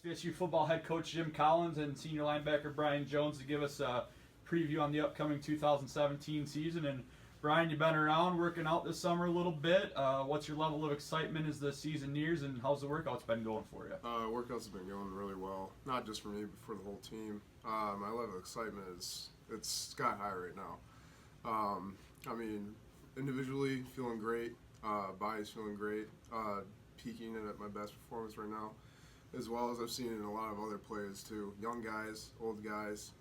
SVSU football head coach Jim Collins and senior linebacker Brian Jones to give us a preview on the upcoming 2017 season. And Brian, you've been around working out this summer a little bit. What's your level of excitement as the season nears, and how's the workouts been going for you? Workouts have been going really well, not just for me, but for the whole team. My level of excitement it's sky high right now. Individually feeling great, body's feeling great, peaking at my best performance right now, as well as I've seen in a lot of other players too, young guys, old guys,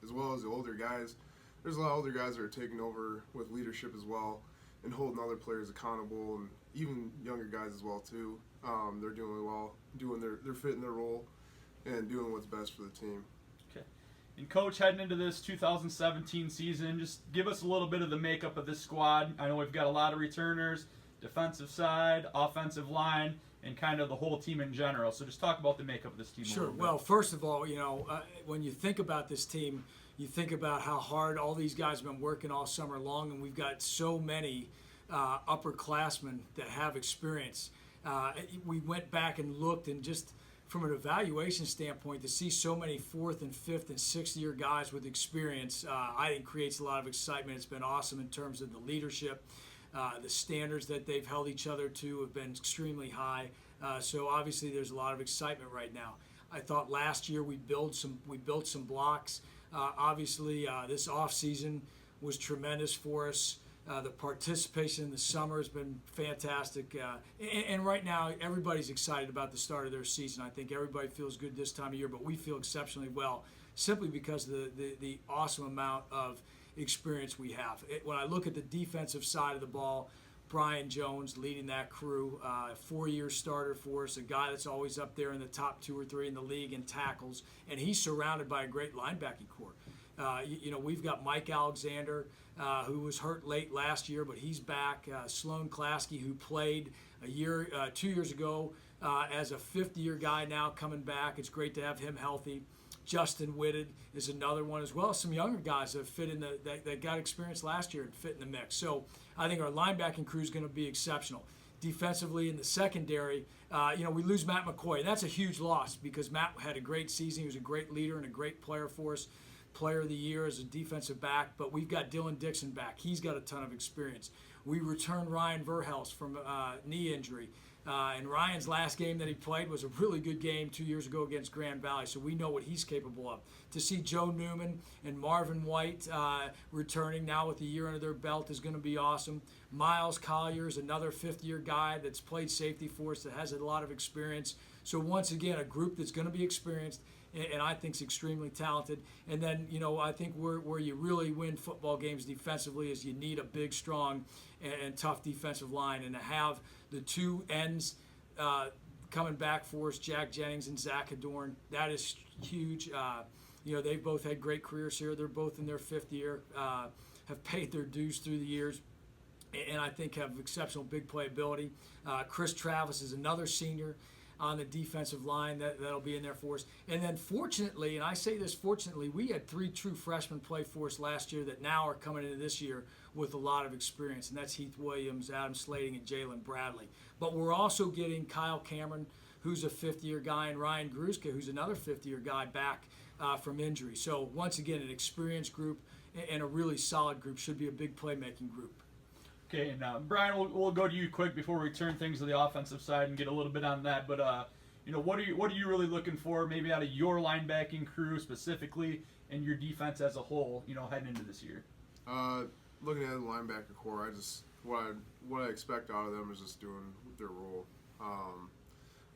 as well as the older guys. There's a lot of older guys that are taking over with leadership as well and holding other players accountable, and even younger guys as well too. They're doing well, they're fitting their role and doing what's best for the team. Okay. And Coach, heading into this 2017 season, just give us a little bit of the makeup of this squad. I know we've got a lot of returners, defensive side, offensive line, and kind of the whole team in general. So just talk about the makeup of this team. Sure. Well, first of all, when you think about this team, you think about how hard all these guys have been working all summer long, and we've got so many upperclassmen that have experience. We went back and looked, and just from an evaluation standpoint, to see so many fourth and fifth and sixth year guys with experience, I think creates a lot of excitement. It's been awesome in terms of the leadership. The standards that they've held each other to have been extremely high. So obviously there's a lot of excitement right now. I thought last year we built some blocks. Obviously this off season was tremendous for us. The participation in the summer has been fantastic. And right now everybody's excited about the start of their season. I think everybody feels good this time of year, but we feel exceptionally well simply because of the awesome amount of experience we have. When I look at the defensive side of the ball, Brian Jones leading that crew, a 4-year starter for us, a guy that's always up there in the top 2 or 3 in the league in tackles, and he's surrounded by a great linebacking corps. We've got Mike Alexander, who was hurt late last year, but he's back. Sloan Klasky, who played 2 years ago as a 5th-year guy now coming back. It's great to have him healthy. Justin Whitted is another one, as well as some younger guys that fit in that got experience last year and fit in the mix. So I think our linebacking crew is going to be exceptional. Defensively in the secondary, we lose Matt McCoy. That's a huge loss because Matt had a great season. He was a great leader and a great player for us. Player of the year as a defensive back, but we've got Dylan Dixon back. He's got a ton of experience. We returned Ryan Verhelst from knee injury. And Ryan's last game that he played was a really good game 2 years ago against Grand Valley, so we know what he's capable of. To see Joe Newman and Marvin White returning now with a year under their belt is going to be awesome. Miles Collier is another 5th-year guy that's played safety for us that has a lot of experience. So once again, a group that's going to be experienced and I think is extremely talented. And then, I think where you really win football games defensively is you need a big, strong, and tough defensive line. And to have the 2 ends coming back for us, Jack Jennings and Zach Adorn, that is huge. They've both had great careers here. They're both in their 5th year, have paid their dues through the years, and I think have exceptional big play ability. Chris Travis is another senior on the defensive line that'll be in there for us. And then fortunately, and I say this fortunately, we had 3 true freshmen play for us last year that now are coming into this year with a lot of experience, and that's Heath Williams, Adam Slating, and Jalen Bradley. But we're also getting Kyle Cameron, who's a 5th-year guy, and Ryan Gruska, who's another 5th-year guy back from injury. So once again, an experienced group and a really solid group. Should be a big playmaking group. Okay, and Brian, we'll go to you quick before we turn things to the offensive side and get a little bit on that. But what are you really looking for, maybe out of your linebacking crew specifically, and your defense as a whole, heading into this year? Looking at the linebacker core, what I expect out of them is just doing their role.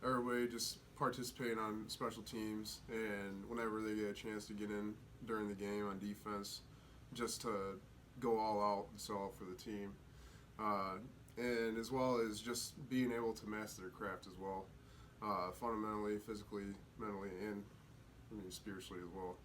Everybody just participating on special teams, and whenever they get a chance to get in during the game on defense, just to go all out and sell out for the team. And as well as just being able to master their craft as well, fundamentally, physically, mentally, and spiritually as well.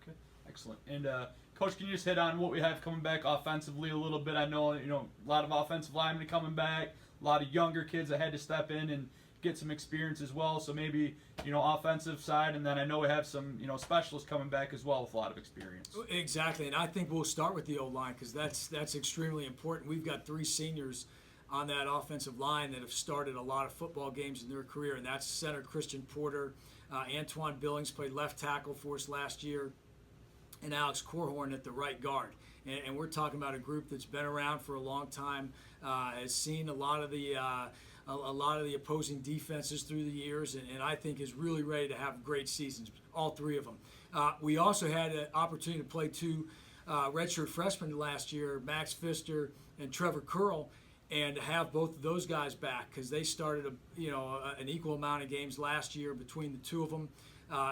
Okay, excellent. And Coach, can you just hit on what we have coming back offensively a little bit? I know a lot of offensive linemen coming back, a lot of younger kids that had to step in and get some experience as well. So maybe offensive side, and then I know we have some specialists coming back as well with a lot of experience. Exactly, and I think we'll start with the O-line because that's extremely important. We've got 3 seniors on that offensive line that have started a lot of football games in their career, and that's center Christian Porter. Antoine Billings played left tackle for us last year, and Alex Corhorn at the right guard. And we're talking about a group that's been around for a long time, has seen a lot of the opposing defenses through the years, and I think is really ready to have great seasons, all three of them. We also had an opportunity to play two redshirt freshmen last year, Max Pfister and Trevor Curl, and to have both of those guys back because they started an equal amount of games last year between the two of them.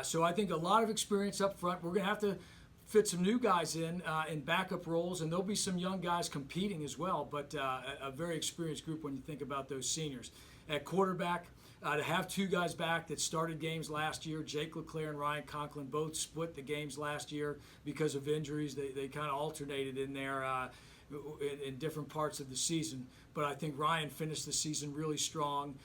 So I think a lot of experience up front. We're going to have to fit some new guys in backup roles, and there'll be some young guys competing as well, but a very experienced group when you think about those seniors. At quarterback, to have two guys back that started games last year, Jake LeClaire and Ryan Conklin both split the games last year because of injuries. They kind of alternated in there in different parts of the season, but I think Ryan finished the season really strong.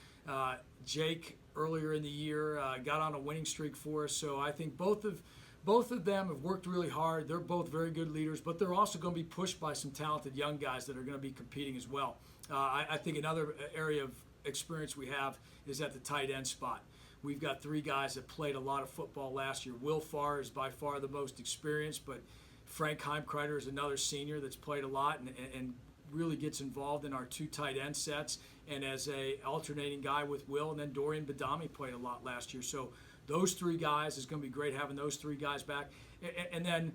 Jake, earlier in the year, got on a winning streak for us, so I think both of them have worked really hard. They're both very good leaders, but they're also going to be pushed by some talented young guys that are going to be competing as well. I think another area of experience we have is at the tight end spot. We've got three guys that played a lot of football last year. Will Farr is by far the most experienced, but Frank Heimkreiter is another senior that's played a lot and really gets involved in our two tight end sets and as a alternating guy with Will, and then Dorian Badami played a lot last year. So those three guys, is going to be great having those three guys back. And then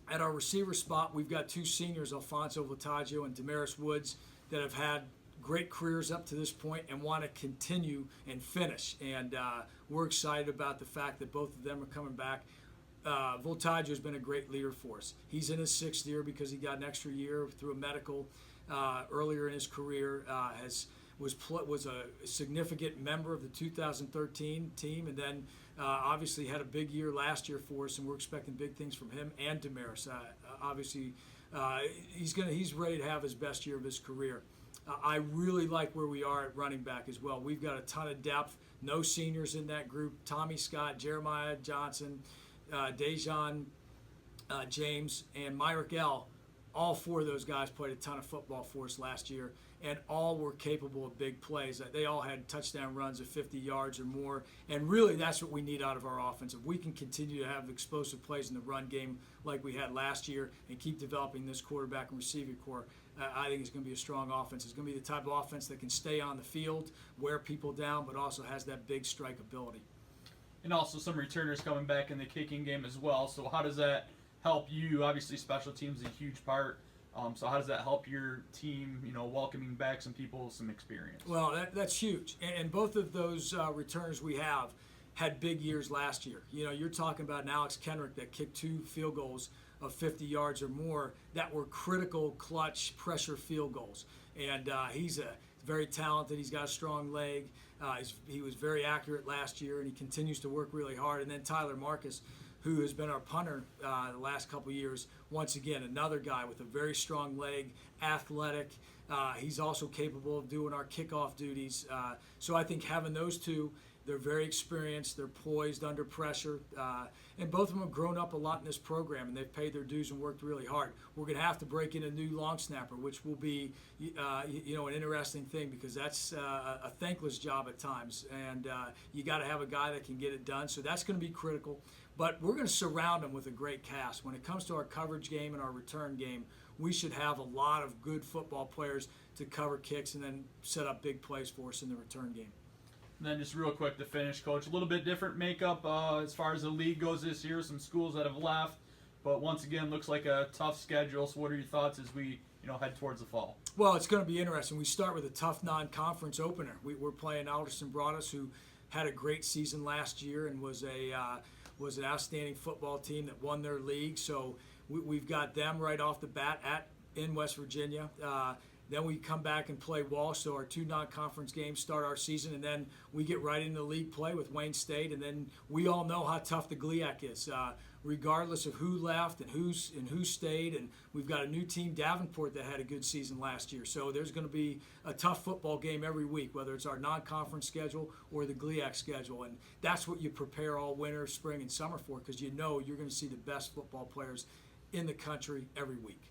at our receiver spot, we've got two seniors, Alfonso Vitaggio and Damaris Woods, that have had great careers up to this point and want to continue and finish. And we're excited about the fact that both of them are coming back. Voltaggio has been a great leader for us. He's in his sixth year because he got an extra year through a medical earlier in his career. Was a significant member of the 2013 team, and then obviously had a big year last year for us, and we're expecting big things from him and Damaris. Obviously, he's ready to have his best year of his career. I really like where we are at running back as well. We've got a ton of depth. No seniors in that group. Tommy Scott, Jeremiah Johnson, Dejan James, and Myrick L. All four of those guys played a ton of football for us last year, and all were capable of big plays. They all had touchdown runs of 50 yards or more, and really that's what we need out of our offense. If we can continue to have explosive plays in the run game like we had last year and keep developing this quarterback and receiving core, I think it's going to be a strong offense. It's going to be the type of offense that can stay on the field, wear people down, but also has that big strike ability. And also some returners coming back in the kicking game as well. So how does that help you? Obviously, special teams is a huge part. So how does that help your team, welcoming back some people with some experience? Well, that's huge. And both of those returners we have had big years last year. You're talking about an Alex Kenrick that kicked 2 field goals of 50 yards or more that were critical, clutch, pressure field goals. And he's very talented. He's got a strong leg. He was very accurate last year, and he continues to work really hard. And then Tyler Marcus, who has been our punter the last couple of years, once again, another guy with a very strong leg, athletic. He's also capable of doing our kickoff duties. So I think having those two, they're very experienced, they're poised under pressure, and both of them have grown up a lot in this program, and they've paid their dues and worked really hard. We're going to have to break in a new long snapper, which will be an interesting thing because that's a thankless job at times, and you got to have a guy that can get it done, so that's going to be critical. But we're going to surround them with a great cast. When it comes to our coverage game and our return game, we should have a lot of good football players to cover kicks and then set up big plays for us in the return game. And then just real quick to finish, Coach, a little bit different makeup as far as the league goes this year. Some schools that have left, but once again, looks like a tough schedule. So what are your thoughts as we head towards the fall? Well, it's going to be interesting. We start with a tough non-conference opener. We're playing Alderson Broaddus, who had a great season last year and was an outstanding football team that won their league. So we've got them right off the bat in West Virginia. Then we come back and play Walsh, so our 2 non-conference games start our season, and then we get right into league play with Wayne State, and then we all know how tough the GLIAC is, regardless of who left and who stayed, and we've got a new team, Davenport, that had a good season last year. So there's going to be a tough football game every week, whether it's our non-conference schedule or the GLIAC schedule, and that's what you prepare all winter, spring, and summer for, because you're going to see the best football players in the country every week.